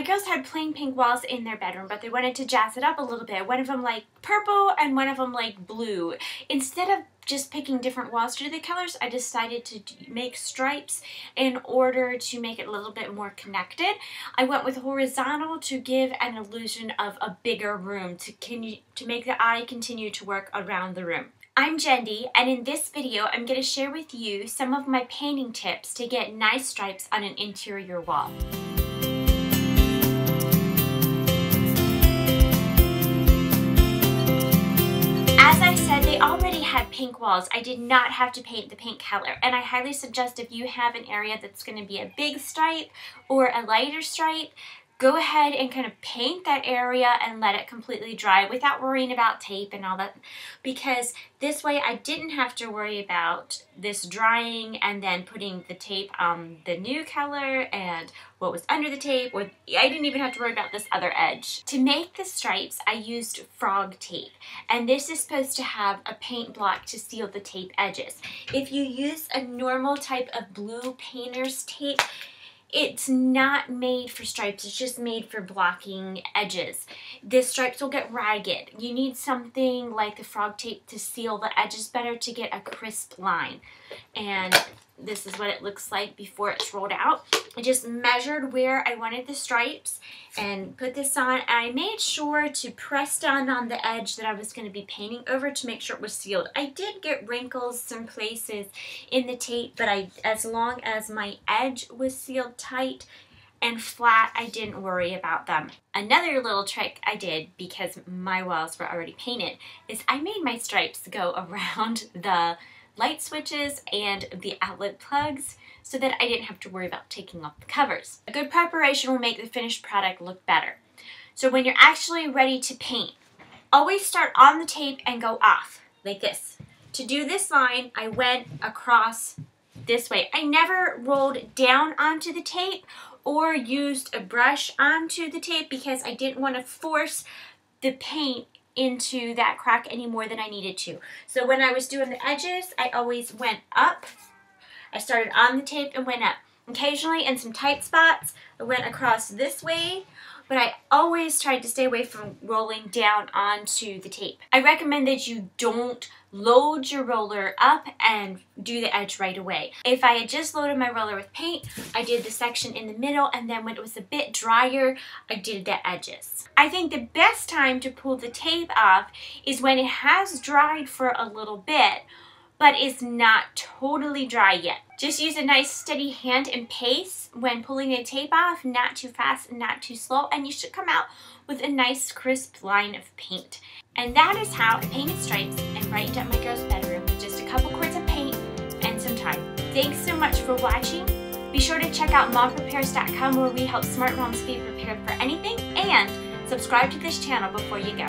girls had plain pink walls in their bedroom, but they wanted to jazz it up a little bit. One of them like purple and one of them like blue. Instead of just picking different walls to do the colors, I decided to make stripes in order to make it a little bit more connected. I went with horizontal to give an illusion of a bigger room, to make the eye continue to work around the room. I'm Jendi, and in this video I'm going to share with you some of my painting tips to get nice stripes on an interior wall. As I said, they already had pink walls. I did not have to paint the pink color, and I highly suggest if you have an area that's going to be a big stripe or a lighter stripe, go ahead and kind of paint that area and let it completely dry without worrying about tape and all that, because this way I didn't have to worry about this drying and then putting the tape on the new color and what was under the tape, or I didn't even have to worry about this other edge. To make the stripes, I used frog tape, and this is supposed to have a paint block to seal the tape edges. If you use a normal type of blue painter's tape, it's not made for stripes, it's just made for blocking edges. The stripes will get ragged. You need something like the frog tape to seal the edges better to get a crisp line. And this is what it looks like before it's rolled out. I just measured where I wanted the stripes and put this on, and I made sure to press down on the edge that I was going to be painting over to make sure it was sealed. I did get wrinkles some places in the tape, but as long as my edge was sealed tight and flat, I didn't worry about them. Another little trick I did, because my walls were already painted, is I made my stripes go around the light switches and the outlet plugs so that I didn't have to worry about taking off the covers. A good preparation will make the finished product look better. So when you're actually ready to paint, always start on the tape and go off, like this. To do this line, I went across this way. I never rolled down onto the tape or used a brush onto the tape because I didn't want to force the paint into that crack any more than I needed to. So when I was doing the edges, I always went up. I started on the tape and went up. Occasionally in some tight spots, I went across this way, but I always tried to stay away from rolling down onto the tape. I recommend that you don't load your roller up and do the edge right away. If I had just loaded my roller with paint, I did the section in the middle, and then when it was a bit drier, I did the edges. I think the best time to pull the tape off is when it has dried for a little bit, but is not totally dry yet. Just use a nice steady hand and pace when pulling the tape off, not too fast and not too slow, and you should come out with a nice crisp line of paint. And that is how I painted stripes and brightened up my girl's bedroom with just a couple quarts of paint and some time. Thanks so much for watching. Be sure to check out MomPrepares.com, where we help smart moms be prepared for anything, and subscribe to this channel before you go.